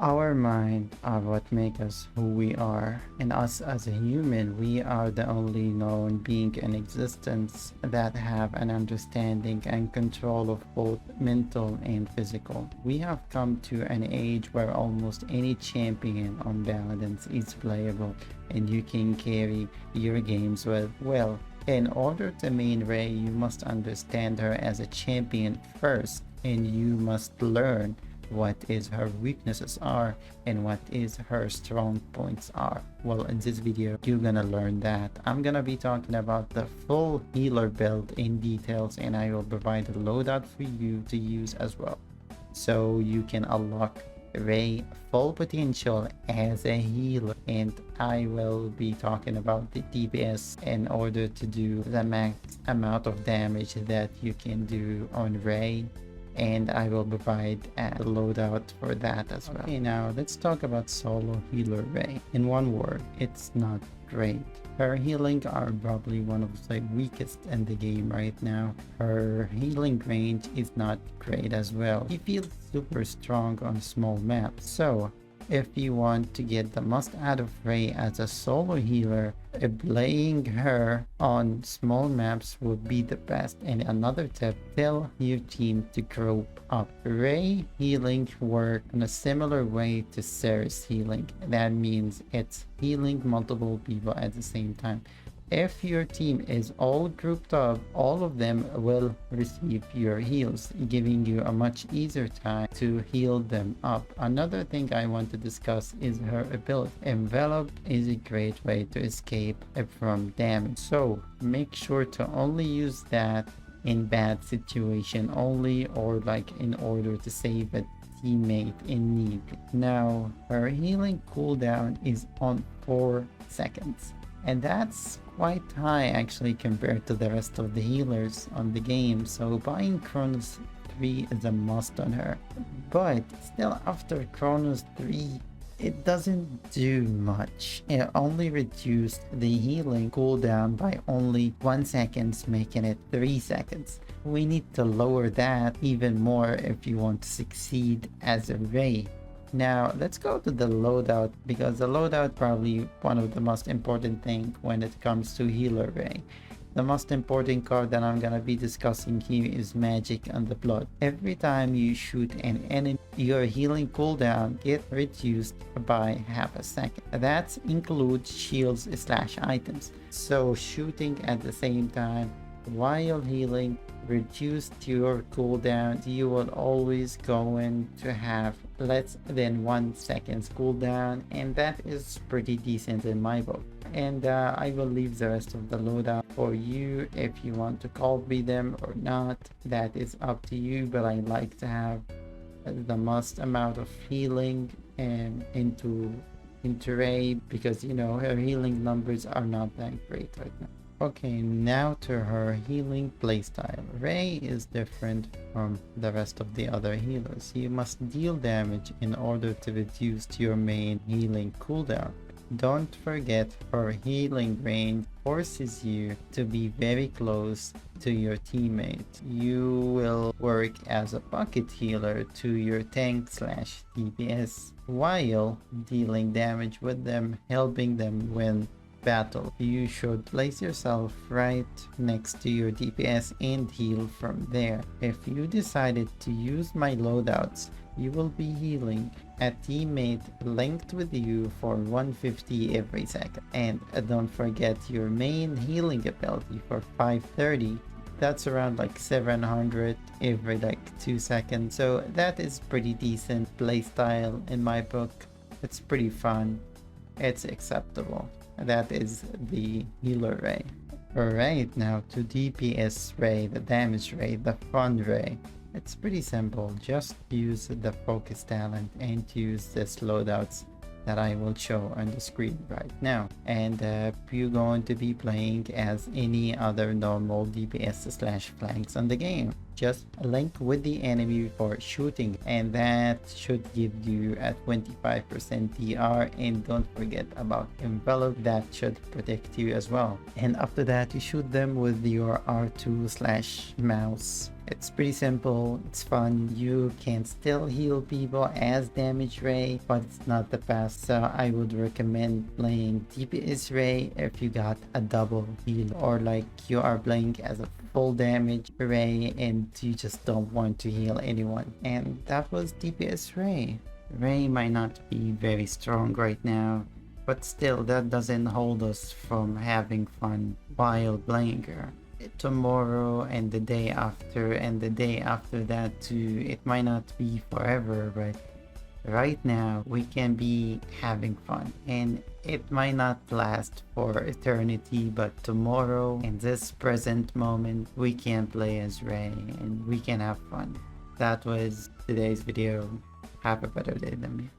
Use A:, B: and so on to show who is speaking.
A: Our mind are what make us who we are, and us as a human, we are the only known being in existence that have an understanding and control of both mental and physical. We have come to an age where almost any champion on Paladins is playable, and you can carry your games well. In order to main Rei, you must understand her as a champion first, and you must learn what is her weaknesses are and what is her strong points are. Well, in this video you're gonna learn that. I'm gonna be talking about the full healer build in details, and I will provide a loadout for you to use as well, so you can unlock Rei full potential as a healer. And I will be talking about the DPS in order to do the max amount of damage that you can do on Rei, and I will provide a loadout for that as well. Okay, now let's talk about solo healer Rei. In one word, it's not great. Her healing are probably one of the weakest in the game right now. Her healing range is not great as well. She feels super strong on small maps. So if you want to get the most out of Rei as a solo healer, playing her on small maps would be the best. And another tip, tell your team to group up. Rei healing work in a similar way to Ceres healing. That means it's healing multiple people at the same time. If your team is all grouped up, all of them will receive your heals, giving you a much easier time to heal them up. Another thing I want to discuss is her ability. Envelop is a great way to escape from damage, so make sure to only use that in bad situation only, or like in order to save a teammate in need. Now her healing cooldown is on 4 seconds, and that's quite high actually compared to the rest of the healers on the game, so buying Chronos 3 is a must on her. But still, after Chronos 3, it doesn't do much. It only reduced the healing cooldown by only 1 second, making it 3 seconds. We need to lower that even more if you want to succeed as a Rei. Now let's go to the loadout, because the loadout probably one of the most important thing when it comes to healer Rei. The most important card that I'm gonna be discussing here is Magic and the Blood. Every time you shoot an enemy, your healing cooldown get reduced by half a second. That includes shields / items. So shooting at the same time while healing reduced your cooldown. You will always going to have less than 1 second's cooldown, and that is pretty decent in my book. And I will leave the rest of the loadout for you if you want to copy them or not. That is up to you, but I like to have the most amount of healing into Rei, because you know her healing numbers are not that great right now. Okay, now to her healing playstyle. Rei is different from the rest of the other healers. You must deal damage in order to reduce your main healing cooldown. Don't forget, her healing range forces you to be very close to your teammate. You will work as a pocket healer to your tank / DPS while dealing damage with them, helping them win battle. You should place yourself right next to your DPS and heal from there. If you decided to use my loadouts, you will be healing a teammate linked with you for 150 every second. And don't forget your main healing ability for 530. That's around like 700 every like 2 seconds. So that is pretty decent playstyle in my book. It's pretty fun. It's acceptable. That is the healer Rei. Alright, now to DPS Rei, the damage Rei, the fun Rei. It's pretty simple. Just use the focus talent and use this loadouts that I will show on the screen right now. And you're going to be playing as any other normal DPS / flanks on the game. Just link with the enemy for shooting, and that should give you a 25% DR. And don't forget about envelope, that should protect you as well. And after that, you shoot them with your R2 / mouse It's pretty simple, it's fun, you can still heal people as damage Rei, but it's not the best, so I would recommend playing DPS Rei if you got a double heal, or like you are playing as a full damage Rei and you just don't want to heal anyone. And that was DPS Rei. Rei might not be very strong right now, but still that doesn't hold us from having fun while playing her. Tomorrow and the day after and the day after that too, it might not be forever, but right now we can be having fun, and it might not last for eternity, but tomorrow in this present moment we can play as Rei and we can have fun. That was today's video. Have a better day than me.